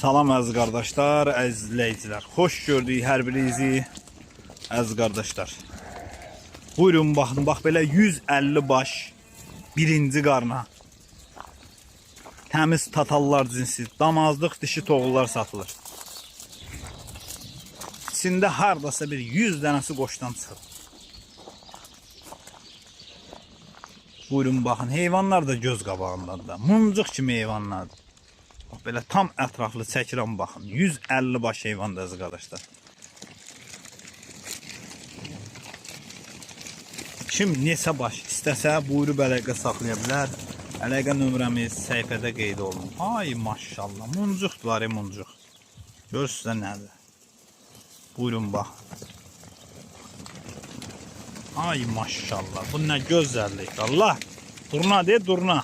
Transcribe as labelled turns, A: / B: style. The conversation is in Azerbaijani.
A: Salam əziz qardaşlar, əziz izləyicilər. Xoş gördük hər birinizi, əziz qardaşlar. Buyurun baxın, bax belə 150 baş birinci qarna. Təmiz tatallar cinsi, damazlıq dişi toğullar satılır. İçində hardasa bir 100 dənəsi qoşdan çıxır. Buyurun baxın, heyvanlar da göz qabağındadır. Muncuq kimi heyvanlardır. Bax belə tam ətraflı çəkirəm baxın. 150 baş heyvandır əziz qardaşlar. Kim neçə baş istəsə buyurub əlaqə saxlaya bilər. Əlaqə nömrəmiz səhifədə qeyd olunur. Ay maşallah, muncuqdular muncuq. Görürsünüz nədir? Buyurun bax. Ay maşallah, bu nə gözəllik. Allah, durna de durna.